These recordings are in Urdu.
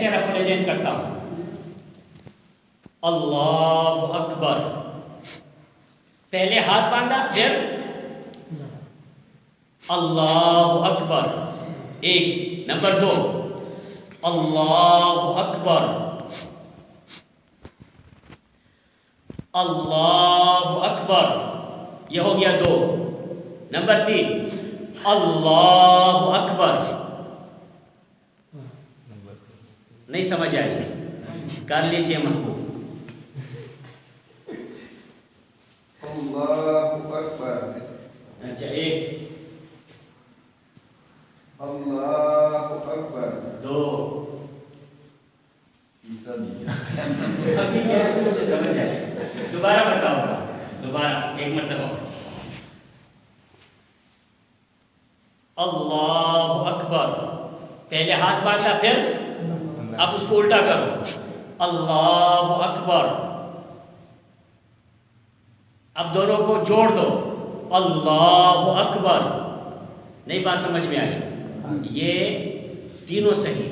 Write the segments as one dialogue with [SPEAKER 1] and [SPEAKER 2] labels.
[SPEAKER 1] کیسے رفع الیدین کرتا ہوں؟ اللہ اکبر، پہلے ہاتھ باندھا، پھر اللہ اکبر، ایک. نمبر 2 اللہ اکبر، اللہ اکبر، یہ ہو گیا 2. نمبر 3 اللہ اکبر. نہیں سمجھ آئی؟ کر لیجیے محبوب.
[SPEAKER 2] اللہ اکبر.
[SPEAKER 1] اچھا، 1
[SPEAKER 2] اللہ اکبر.
[SPEAKER 1] 2
[SPEAKER 2] تیسرا نہیں.
[SPEAKER 1] ابھی کیا ہے مجھے سمجھ آئے. دوبارہ بتاؤ گا، دوبارہ ایک مرتبہ. اللہ اکبر، پہلے ہاتھ باندھا، پھر اب اس کو الٹا کرو. اللہ اکبر. اب دونوں کو جوڑ دو. اللہ اکبر. نہیں بات سمجھ میں آئی؟ یہ تینوں صحیح،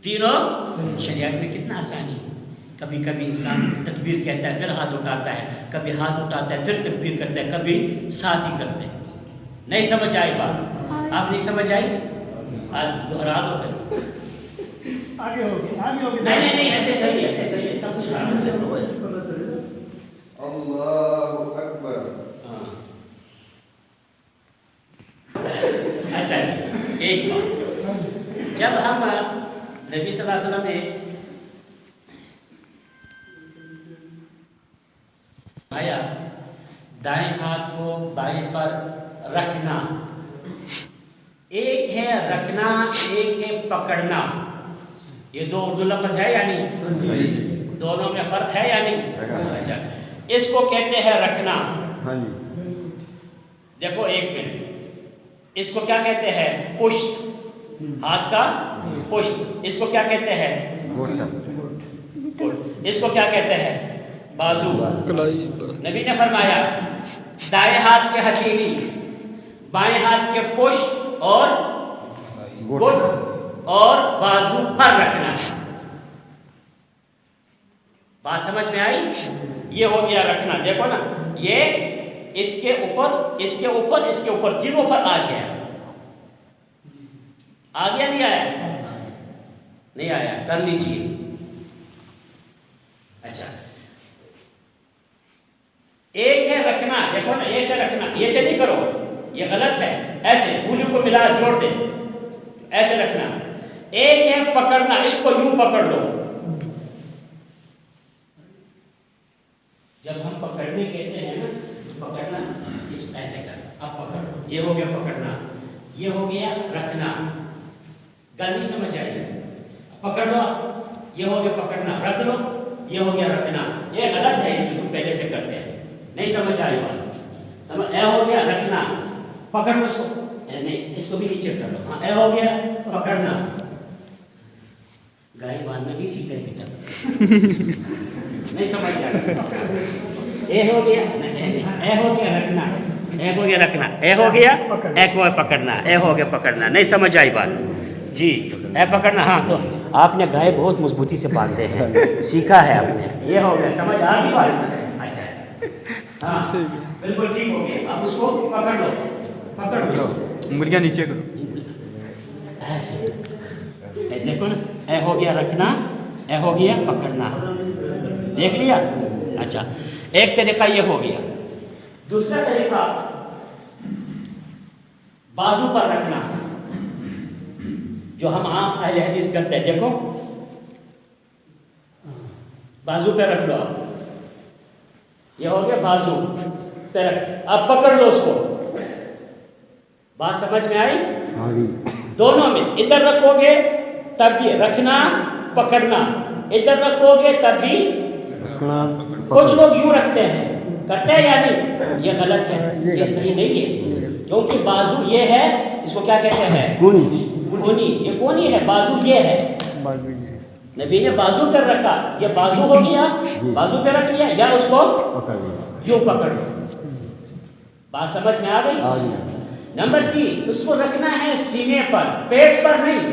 [SPEAKER 1] تینوں شریعت میں کتنا آسانی ہے. کبھی کبھی انسان تکبیر کہتا ہے پھر ہاتھ اٹھاتا ہے، کبھی ہاتھ اٹھاتا ہے پھر تکبیر کرتا ہے، کبھی ساتھ ہی کرتے ہیں. نہیں سمجھ آئی بات؟ آپ نہیں سمجھ آئی؟ دوہرا دو پھر.
[SPEAKER 3] آگے ہوگی
[SPEAKER 1] نہیں ایسے صحیح ہے، ایسے صحیح ہے، سب کچھ حاصل ہے.
[SPEAKER 2] اللہ اکبر.
[SPEAKER 1] اچھا جی، ایک بات، جب ہم نبی صلی اللہ علیہ وسلم نے آیا دائیں ہاتھ کو بائیں پر رکھنا، ایک ہے رکھنا، ایک ہے پکڑنا. یہ 2 اردو لفظ ہے یا نہیں؟ دونوں میں فرق ہے یا نہیں؟ اچھا، اس کو کہتے ہیں رکھنا. دیکھو 1 منٹ، اس کو کیا کہتے ہیں؟ پشت، ہاتھ کا پشت. اس کو کیا کہتے ہیں؟ اس کو کیا کہتے ہیں؟ بازو. نبی نے فرمایا دائیں ہاتھ کے ہتھیلی بائیں ہاتھ کے پشت اور گٹ اور بازو پر رکھنا. بات سمجھ میں آئی؟ یہ ہو گیا رکھنا. دیکھو نا، یہ اس کے اوپر، اس کے اوپر، اس کے اوپر، تینوں پر آ گیا. آ گیا نہیں آیا؟ نہیں آیا. کر لیجیے. اچھا، ایک ہے رکھنا، دیکھو نا، ایسے رکھنا، ایسے نہیں کرو، یہ غلط ہے. ایسے انگلیوں کو ملا جوڑ دے، ایسے رکھنا. ایک ہے پکڑنا، اس کو یوں پکڑ لو. جب ہم پکڑنے کہتے ہیں نا، پکڑنا اس ایسے کر. اب پکڑ، یہ ہو گیا پکڑنا، یہ ہو گیا رکھنا. گل نہیں سمجھ آئی؟ پکڑ لو، یہ ہو گیا پکڑنا. رکھ لو، یہ ہو گیا رکھنا. یہ غلط ہے جو تم پہلے سے کرتے ہیں. نہیں سمجھ آئی بات؟ سمجھ؟ اے ہو گیا رکھنا، پکڑ لو اس کو. نہیں، اس کو بھی نیچے کر لو. ہاں، اے ہو گیا پکڑنا. گائے باندھنا بھی سیکھے ابھی تک. نہیں سمجھ آئی؟ اے ہو گیا، اے ہو گیا رکھنا، اے ہو گیا رکھنا، اے ہو گیا اے کو پکڑنا، اے ہو گیا پکڑنا. نہیں سمجھ آئی بات؟ جی، اے پکڑنا. ہاں، تو آپ نے گائے بہت مضبوطی سے باندھتے ہیں، سیکھا ہے آپ نے. یہ ہو گیا، سمجھ آ گئی بات؟ اچھا، ہاں بالکل ٹھیک ہو گیا. اب اس کو پکڑ لو، پکڑ لو،
[SPEAKER 3] انگلیاں نیچے کرو.
[SPEAKER 1] ایسے دیکھو نا، اے ہو گیا رکھنا، اے ہو گیا پکڑنا. دیکھ لیا؟ اچھا، ایک طریقہ یہ ہو گیا. دوسرا طریقہ بازو پر رکھنا، جو ہم عام اہل حدیث کرتے ہیں. دیکھو، بازو پہ رکھ لو. آپ یہ ہو گیا بازو پہ رکھ. اب پکڑ لو اس کو. بات سمجھ میں آئی؟ دونوں میں ادھر رکھو گے تب بھی رکھنا پکڑنا، ادھر رکھو گے تب بھی. کچھ لوگ یوں رکھتے ہیں، کرتے ہیں یا نہیں؟ یہ غلط ہے، یہ صحیح نہیں ہے. کیونکہ بازو یہ ہے، اس کو کیا کہتے ہیں؟ کونی. یہ کونی ہے، بازو یہ ہے. نبی نے بازو پر رکھا، یہ بازو ہو گیا، بازو پہ رکھ لیا، یا اس کو یوں پکڑ لو. بات سمجھ میں آ گئی؟ نمبر 3، اس کو رکھنا ہے سینے پر، پیٹ پر نہیں.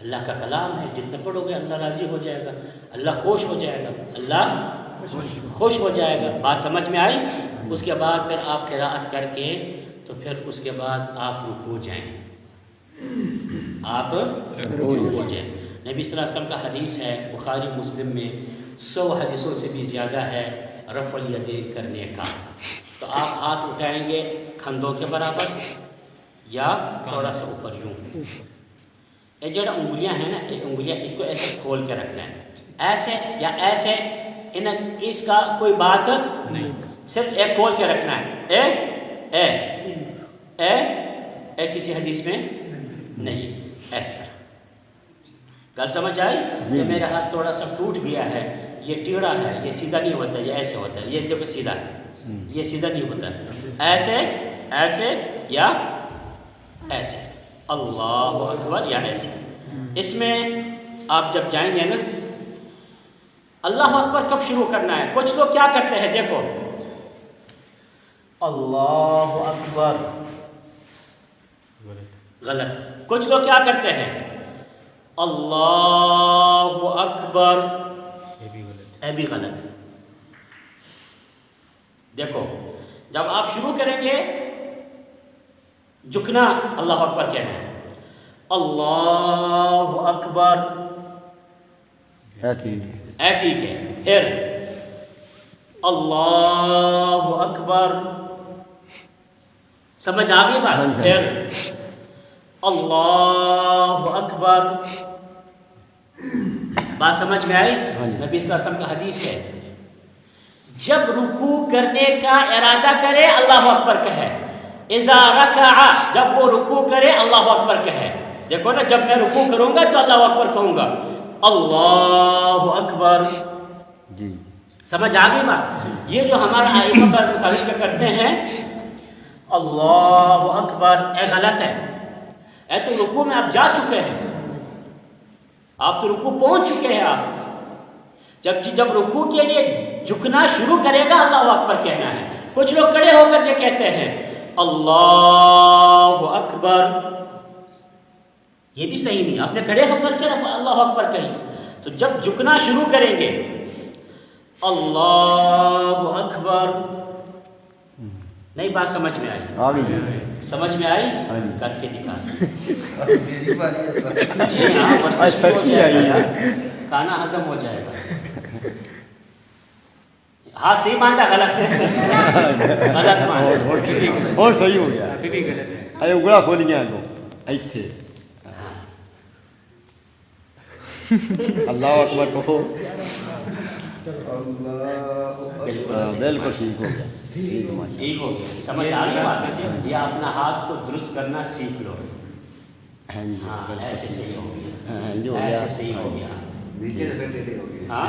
[SPEAKER 1] اللہ کا کلام ہے، جتنا پڑھو گے اللہ راضی ہو جائے گا، اللہ خوش ہو جائے گا، اللہ خوش ہو جائے گا۔ بات سمجھ میں آئی؟ اس کے بعد پھر آپ قراءت کر کے تو پھر اس کے بعد آپ رکوع جائیں، آپ رکوع جائیں۔ نبی صلی اللہ علیہ وسلم کا حدیث ہے بخاری مسلم میں، 100 حدیثوں سے بھی زیادہ ہے رفع الیدین کرنے کا۔ تو آپ ہاتھ اٹھائیں گے کندھوں کے برابر یا تھوڑا سا اوپر یوں، یہ جو انگلیاں ہیں نا، یہ انگلیاں اس کو ایسے کھول کے رکھنا ہے، ایسے یا ایسے، اس کا کوئی بات نہیں، صرف ایک کھول کے رکھنا ہے، اے کسی حدیث میں نہیں، ایس طرح۔ گل سمجھ آئی؟ کہ میرا ہاتھ تھوڑا سا ٹوٹ گیا ہے، یہ ٹیڑھا ہے، یہ سیدھا نہیں ہوتا، یہ ایسے ہوتا ہے، یہ دیکھو سیدھا ہے، یہ سیدھا نہیں ہوتا ہے، ایسے ایسے یا ایسے، اللہ اکبر یا ایسے۔ اس میں آپ جب جائیں گے نا، اللہ اکبر کب شروع کرنا ہے؟ کچھ لوگ کیا کرتے ہیں، دیکھو اللہ اکبر، غلط۔ کچھ لوگ کیا کرتے ہیں اللہ اکبر، یہ بھی غلط۔ دیکھو جب آپ شروع کریں گے جھکنا، اللہ اکبر کہنا ہے، اللہ اکبر، ٹھیک ہے، پھر اللہ اکبر، سمجھ آ گئی بات؟ پھر اللہ اکبر، بات سمجھ میں آئی؟ نبی صلی اللہ علیہ وسلم کا حدیث ہے، جب رکوع کرنے کا ارادہ کرے اللہ اکبر کہے، اذا رکع، جب وہ رکوع کرے اللہ اکبر کہے۔ دیکھو نا، جب میں رکوع کروں گا تو اللہ اکبر کہوں گا، اللہ اکبر،
[SPEAKER 4] جی
[SPEAKER 1] سمجھ آ گئی بات؟ یہ جو ہمارا ائمہ پر مثالیں کا کرتے ہیں اللہ اکبر، یہ غلط ہے۔ اے تو رکوع میں آپ جا چکے ہیں، آپ تو رکوع پہنچ چکے ہیں، آپ جب رکوع کے لیے جھکنا شروع کرے گا اللہ اکبر کہنا ہے۔ کچھ لوگ کھڑے ہو کر کے کہتے ہیں اللہ اکبر، یہ بھی صحیح نہیں، آپ نے کھڑے ہو کر کے اللہ اکبر کہی۔ تو جب جھکنا شروع کریں گے اللہ اکبر، نہیں بات سمجھ میں آئی؟ سمجھ میں آئی؟ کر کے دکھا
[SPEAKER 2] میری باری ہے سر۔
[SPEAKER 1] جی ہاں، ورزش ہو جائے گا یار، کھانا ہضم ہو جائے گا۔ ہاتھ صحیح مانتا، غلط ہے، غلط مانتا،
[SPEAKER 4] اور صحیح ہو گیا، ارے اگڑا کھول گیا تو ایسے اللہ اکبر کہو، بالکل ٹھیک ہو گیا،
[SPEAKER 1] ٹھیک ہو گیا، سمجھ آ گئی بات؟ یہ اپنا ہاتھ کو درست کرنا سیکھ لو۔ ہاں ایسے صحیح ہو گیا، ایسے صحیح ہو گیا، ہاں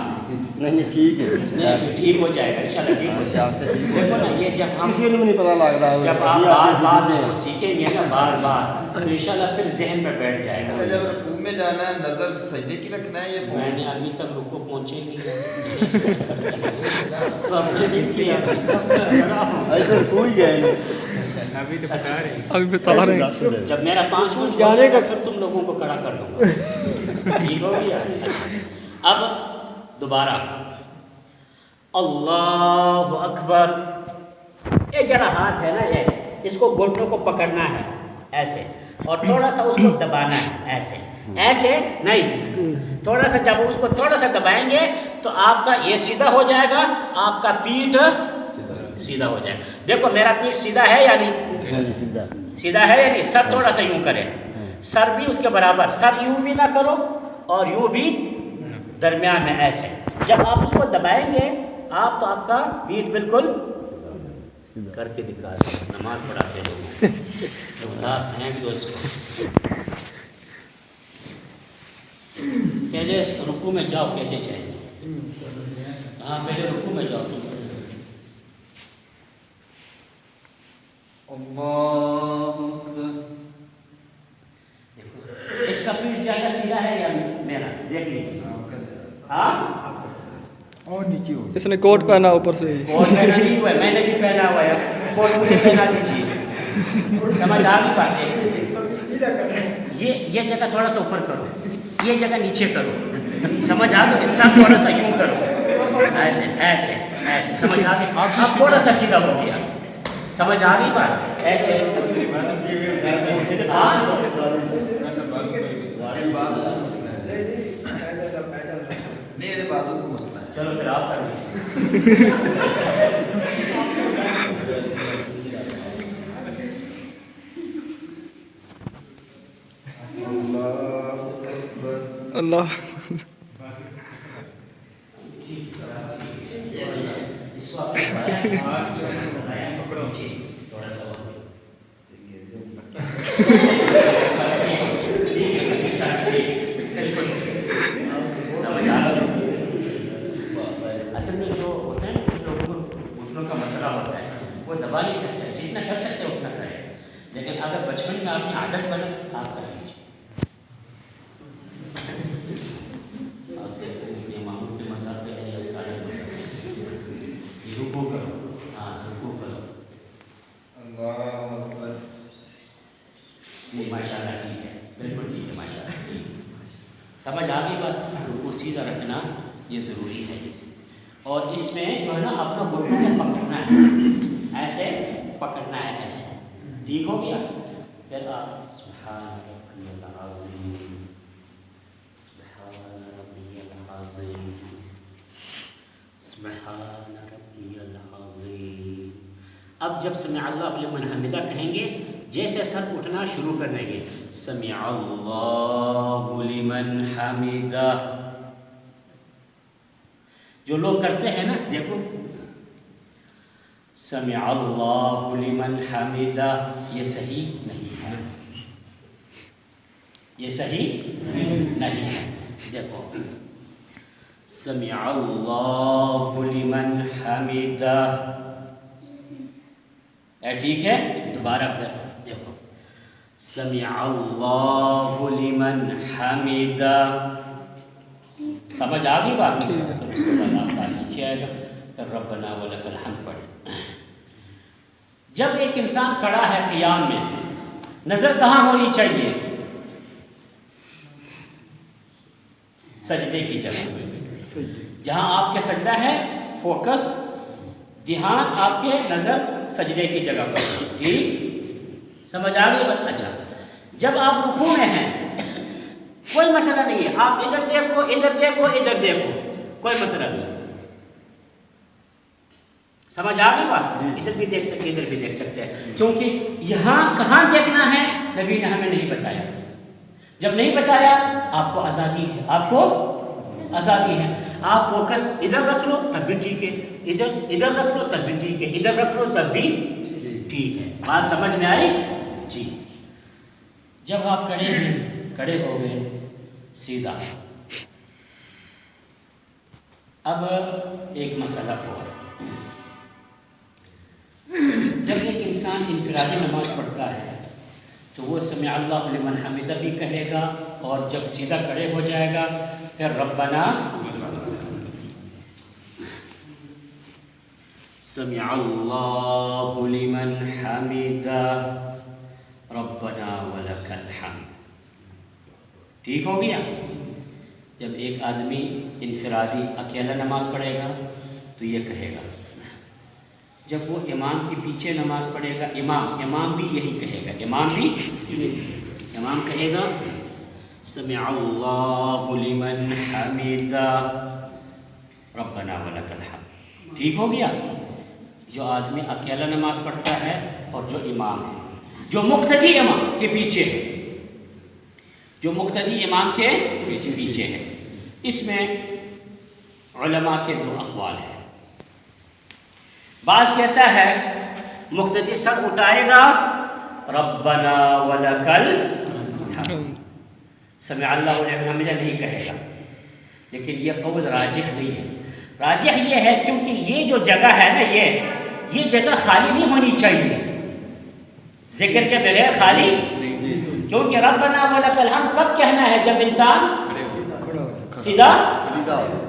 [SPEAKER 4] نہیں ٹھیک ہے،
[SPEAKER 1] نہیں ٹھیک ہو جائے گا انشاءاللہ، ٹھیک ہو جائے گا۔ دیکھو نا، یہ جب ہم
[SPEAKER 4] کسی کو نہیں پتا لگ رہا،
[SPEAKER 1] جب آپ بار بار اس کو سیکھیں گے نا، بار بار، تو انشاءاللہ پھر ذہن میں بیٹھ جائے گا۔
[SPEAKER 2] جب رکوع میں جانا ہے نظر سجدے کی رکھنا ہے، یہ
[SPEAKER 1] میں نے ابھی تک رکوع پہنچے ہی نہیں، تو اب نے نہیں کیا،
[SPEAKER 4] ایسے کوئی گئے نہیں،
[SPEAKER 3] ابھی بتا رہے ہیں۔
[SPEAKER 1] جب میرا 5 منٹ جانے کا پھر تم لوگوں کو کھڑا کر دوں گا، ٹھیک ہو گیا؟ اب دوبارہ اللہ اکبر، یہ جڑا ہاتھ ہے نا، یہ اس کو گھٹنوں کو پکڑنا ہے ایسے، اور تھوڑا سا اس کو دبانا ہے ایسے، ایسے نہیں، تھوڑا سا، جب اس کو تھوڑا سا دبائیں گے تو آپ کا یہ سیدھا ہو جائے گا، آپ کا پیٹھ سیدھا ہو جائے گا۔ دیکھو میرا پیٹھ سیدھا ہے یا نہیں؟ سیدھا ہے یا نہیں؟ سر تھوڑا سا یوں کریں، سر بھی اس کے برابر، سر یوں بھی نہ کرو اور یوں بھی درمیان میں ایسے۔ جب آپ اس کو دبائیں گے آپ، تو آپ کا پیٹھ بالکل کر کے دکھا دیں، نماز پڑھاتے ہیں پھینک دو اس کو۔ پہلے رکوع میں جاؤ، کیسے چاہیے؟ ہاں پہلے رکوع میں جاؤ، اس کا پیٹھ زیادہ سیدھا ہے یا میرا؟ دیکھ لیجیے، ہاں
[SPEAKER 5] اور نیچے ہو،
[SPEAKER 3] اس نے کوٹ پہنا اوپر سے ہی،
[SPEAKER 1] کوٹ پہنا نہیں ہوا ہے، میں نے بھی پہنا ہوا ہے، کوٹ مجھے پہنا دیجیے، سمجھ آ گئی بات ہے؟ یہ جگہ تھوڑا سا اوپر کرو، یہ جگہ نیچے کرو, سمجھ آ گیا, حصہ تھوڑا سا یوں کرو, ایسے ایسے ایسے, سمجھ آ گئی, اب تھوڑا سا سیدھا ہو گیا, سمجھ آ گئی بات, ایسے
[SPEAKER 2] میرے بازو کو مسئلہ ہے.
[SPEAKER 1] چلو پھر آپ کر لیجیے.
[SPEAKER 3] اللہ
[SPEAKER 1] اصل میں جو ہوتا ہے نا, لوگوں کو گھٹنوں کا مسئلہ ہوتا ہے, وہ دبا نہیں سکتے, جتنا کر سکتے اتنا کریں, لیکن اگر بچپن میں آپ کی عادت بنے آپ کر لیجیے. رکو کرو, ہاں رکو کرو, ماشاء اللہ ٹھیک ہے, بالکل ٹھیک ہے, ماشاء اللہ ٹھیک ہے, سمجھ آ گئی بات. رکو سیدھا رکھنا یہ ضروری ہے, اور اس میں جو ہے نا اپنا گھٹنوں کو پکڑنا ہے, ایسے پکڑنا ہے, ایسے, ٹھیک ہو گیا. پھر آپ سبحان ربی العظیم, سبحان ربی العظیم, سبحان ربی العظیم. اب جب سمع اللہ لمن حمدہ کہیں گے, جیسے سر اٹھنا شروع کر دیں گے, سمع اللہ لمن حمدہ. جو لوگ کرتے ہیں نا, دیکھو, سمع اللہ لمن حمدہ, یہ صحیح نہیں ہے, یہ صحیح نہیں ہے. دیکھو, سمع اللہ لمن حمدہ, ٹھیک ہے. دوبارہ پھر دیکھو, سمع اللہ لمن حمدہ. سمجھ آ گئی بات. اس کے بعد آپ کا نیچے آئے گا, پھر ربنا ولک الحمد پڑھیں. جب ایک انسان کھڑا ہے قیام میں, نظر کہاں ہونی چاہیے؟ سجدے کی جگہ, جہاں آپ کے سجدہ ہے, فوکس, دھیان آپ کے نظر سجدے کی جگہ پر, ٹھیک, سمجھ آ گئی بات. اچھا, جب آپ رکوع میں ہیں کوئی مسئلہ نہیں ہے, آپ ادھر دیکھو ادھر دیکھو ادھر دیکھو, کوئی مسئلہ نہیں, سمجھ آ گئی بات. ادھر بھی دیکھ سکتے ادھر بھی دیکھ سکتے ہیں, کیونکہ یہاں کہاں دیکھنا ہے نبی نے ہمیں نہیں بتایا. جب نہیں بتایا آپ کو آزادی ہے, آپ کو آزادی ہے, آپ فوکس ادھر رکھ لو تب بھی ٹھیک ہے, ادھر رکھ لو تب بھی ٹھیک ہے, ادھر رکھ لو تب بھی ٹھیک ہے. بات سمجھ میں آئی جی. جب آپ کھڑے ہو گئے سیدھا. اب ایک مسئلہ اور, جب ایک انسان انفرادی نماز پڑھتا ہے تو وہ سمع اللہ لمن حمدہ بھی کہے گا, اور جب سیدھا کھڑے ہو جائے گا پھر ربنا سمع اللہ لمن حمدہ ربنا ولک الحمد. ٹھیک ہو گیا. جب ایک آدمی انفرادی اکیلا نماز پڑھے گا تو یہ کہے گا, جب وہ امام کے پیچھے نماز پڑھے گا, امام بھی یہی کہے گا, امام کہے گا سمع اللہ لمن حمدہ ربنا ولک الحمد. ٹھیک ہو گیا. جو آدمی اکیلا نماز پڑھتا ہے اور جو امام ہے, جو مقتدی امام کے پیچھے ہے, جو مقتدی امام کے پیچھے ہے, اس میں علماء کے دو اقوال ہیں. بعض کہتا ہے مقتدی سر اٹھائے گا ربنا ولک الحمد, سمع اللہ لمن حمدہ نہیں کہے گا, لیکن یہ قول راجح نہیں ہے. راجح یہ ہے کیونکہ یہ جو جگہ ہے نا, یہ جگہ خالی نہیں ہونی چاہیے, ذکر کے بغیر خالی, کیونکہ ربنا ولک الحمد کب کہنا ہے؟ جب انسان سیدھا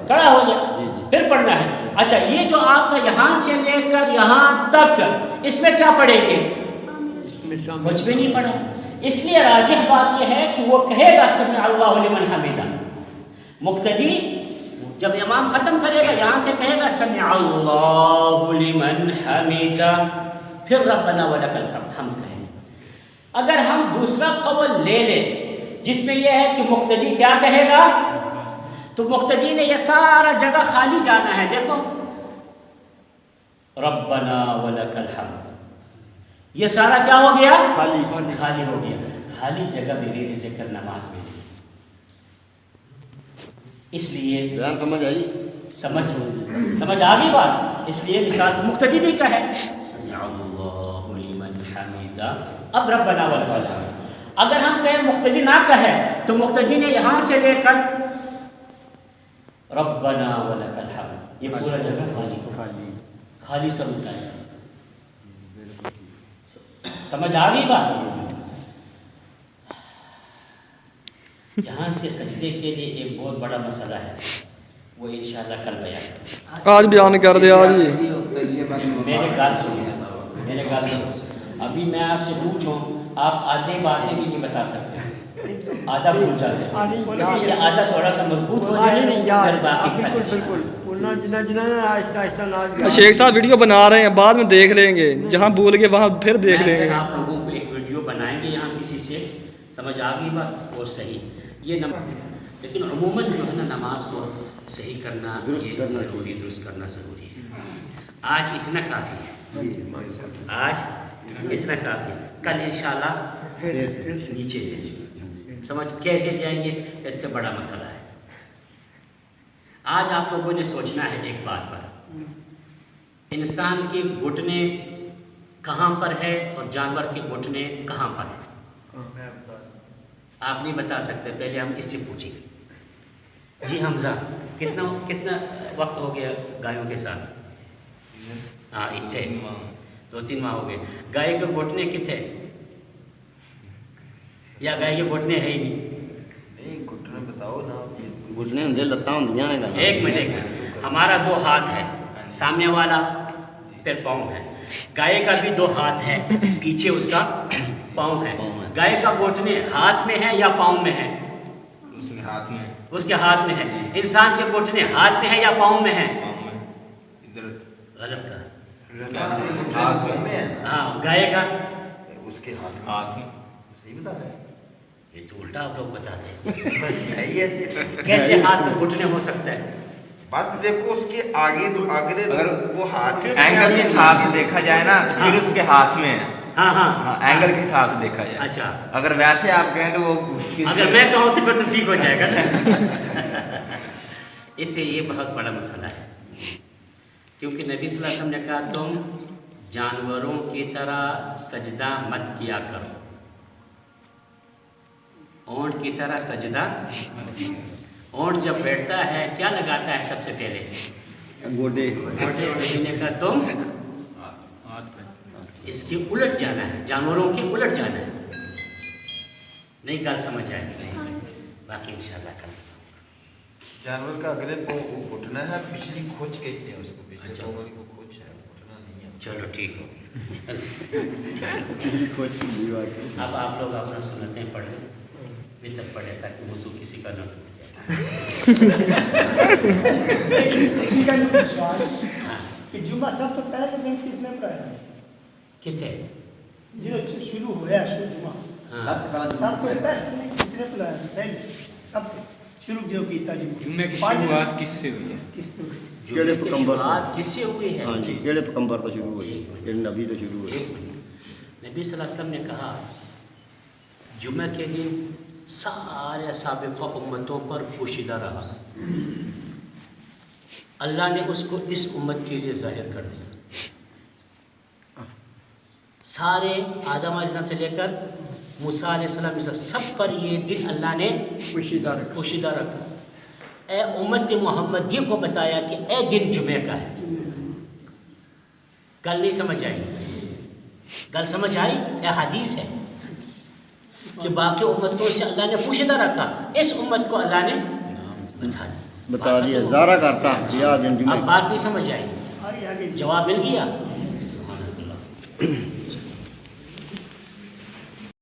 [SPEAKER 1] کھڑا ہو جائے پھر پڑھنا ہے. اچھا, یہ جو آپ کا یہاں سے لے کر یہاں تک, اس میں کیا پڑھیں گے؟ کچھ بھی نہیں پڑھا. اس لیے راجح بات یہ ہے کہ وہ کہے گا سمع اللہ لمن حمیدہ. مقتدی جب امام ختم کرے گا یہاں سے کہے گا سمع اللہ لمن حمیدہ، پھر ربنا ولک الحمد کہے گا. اگر ہم دوسرا قول لے لیں جس میں یہ ہے کہ مقتدی کیا کہے گا، تو مقتدی نے یہ سارا جگہ خالی جانا ہے. دیکھو ربنا ولک الحمد، یہ سارا کیا ہو گیا؟ خالی ہو گیا. خالی جگہ بغیر ذکر نماز میں نہیں. اس لیے سمجھ آ گئی بات. اس لیے مثال مقتدی بھی کہے سمع اللہ لمن حمیدہ، اب ربنا ولک الحمد. اگر ہم کہیں مقتدی نہ کہے تو مقتدی نے یہاں سے لے کر ربنا ولک الحمد، یہ پورا جگہ خالی سب ہوتا ہے. سمجھ آ گئی بات. یہاں سے سجدے کے لیے ایک بہت بڑا مسئلہ ہے، وہ انشاءاللہ کل بیان
[SPEAKER 3] آج بیان کر دے. آج
[SPEAKER 1] میرے گال سنو. ابھی میں آپ سے پوچھوں، آپ آدھے باتیں بھی نہیں بتا سکتے، آدھا بھول جاتے ہیں. اس لیے آدھا تھوڑا سا مضبوط ہو جائے پھر باقی
[SPEAKER 3] شیخ صاحب ویڈیو بنا رہے ہیں، بعد میں دیکھ لیں گے، جہاں بھول گئے وہاں پھر دیکھ لیں گے.
[SPEAKER 1] آپ لوگوں کو ایک ویڈیو بنائیں گے یہاں کسی سے، سمجھ آ گئی بات. اور صحیح یہ لیکن عموماً جو ہے نا نماز کو صحیح کرنا یہ ضروری، درست کرنا ضروری ہے. آج اتنا کافی ہے، آج اتنا کافی. کل انشاءاللہ نیچے جائیں. سمجھ کیسے جائیں گے، اتنا بڑا مسئلہ ہے. آج آپ لوگوں نے سوچنا ہے ایک بات پر، انسان کے گھٹنے کہاں پر ہے اور جانور کے گھٹنے کہاں پر ہیں. آپ نہیں بتا سکتے، پہلے ہم اس سے پوچھیں. جی حمزہ، کتنا وقت ہو گیا گایوں کے ساتھ؟ ہاں اتنے 2-3 ماہ ہو گئے. گائے کے گھٹنے کتنے یا گائے کے گھٹنے ہے ہی نہیں؟
[SPEAKER 2] گھٹنے بتاؤ نا.
[SPEAKER 4] گھٹنے ہوں لتاں ہوں.
[SPEAKER 1] ایک منٹ. ہمارا 2 ہاتھ ہے، سامنے والا پھر پاؤں ہے. گائے کا بھی 2 ہاتھ ہے، پیچھے اس کا پاؤں ہے. گائے کا گھٹنے ہاتھ میں ہے یا پاؤں میں ہے؟
[SPEAKER 2] اس کے ہاتھ میں.
[SPEAKER 1] اس کے ہاتھ میں ہے. انسان کے گھٹنے ہاتھ میں ہے یا پاؤں میں ہے؟ غلط کہا. ہاں گائے کا
[SPEAKER 2] اس کے ہاتھ میں. صحیح بتا رہے ہیں.
[SPEAKER 1] یہ تو الٹا آپ لوگ بتاتے ہیں. کیسے ہاتھ میں گھٹنے ہو سکتا ہے؟
[SPEAKER 2] بس دیکھو اس کے آگے اگر وہ ہاتھ اینگل کے حساب سے دیکھا جائے نا، پھر اس کے ہاتھ میں ہے.
[SPEAKER 1] ہاں
[SPEAKER 2] اینگل کے حساب سے دیکھا جائے.
[SPEAKER 1] اچھا
[SPEAKER 2] اگر ویسے آپ کہیں تو وہ
[SPEAKER 1] اگر میں کہوں تو پھر تو ٹھیک ہو جائے گا نا. یہ بہت بڑا مسئلہ ہے، کیونکہ نبی صلی اللہ علیہ وسلم نے کہا تم جانوروں کی طرح سجدہ مت کیا کرو. اونٹ کی طرح سجدہ. اونٹ جب بیٹھتا ہے کیا لگاتا ہے سب سے پہلے؟
[SPEAKER 4] گوڈے.
[SPEAKER 1] نبی نے کہا تم اس کی الٹ جانا ہے، جانوروں کی الٹ جانا ہے. نہیں گل سمجھ آئے گی، باقی انشاءاللہ کل
[SPEAKER 2] جانور کا اگلے گھٹنا ہے، پچھلی کھوچ کہتے ہیں اس کو.
[SPEAKER 1] اچھا
[SPEAKER 2] وہ کھوچ ہے، گھٹنا نہیں ہے.
[SPEAKER 1] چلو ٹھیک ہو. اب آپ لوگ اپنا سنتیں پڑھیں، بہتر پڑھیں تاکہ وضو کسی کا نہ ٹوٹ جائے.
[SPEAKER 6] جمعہ سب تو پہلے دن کس نے پڑھایا؟
[SPEAKER 1] کتنے
[SPEAKER 6] جو شروع ہوا جمعہ سب سے پہلے کس نے پڑھایا؟ سب شروع جو کیتا
[SPEAKER 3] جمعے کی شروعات کس سے ہوئی ہے؟
[SPEAKER 6] کس سے
[SPEAKER 4] کیڑے پیغمبر
[SPEAKER 1] کس سے ہوئی ہے؟
[SPEAKER 4] ہاں جی، کیڑے پیغمبر تو شروع ہوئی، کیڑے نبی تو شروع ہوئی.
[SPEAKER 1] نبی صلی اللہ علیہ وسلم نے کہا جمعہ کے دن سارے سابقہ امتوں پر پوشیدہ رہا، اللہ نے اس کو اس امت کے لیے ظاہر کر دیا. سارے آدم علیہ السلام سے لے کر موسیٰ علیہ السلام سب پر یہ دن اللہ نے پوشیدہ رکھا. اے امت محمدی کو بتایا کہ اے دن جمعہ کا ہے. گل نہیں سمجھ آئی؟ گل سمجھ آئی؟ یہ حدیث ہے کہ باقی امتوں سے اللہ نے پوشیدہ رکھا، اس امت کو اللہ نے
[SPEAKER 4] بتا دیا زارا کرتا یا دن جمعہ.
[SPEAKER 1] اب بات نہیں سمجھ آئی؟ جواب مل گیا؟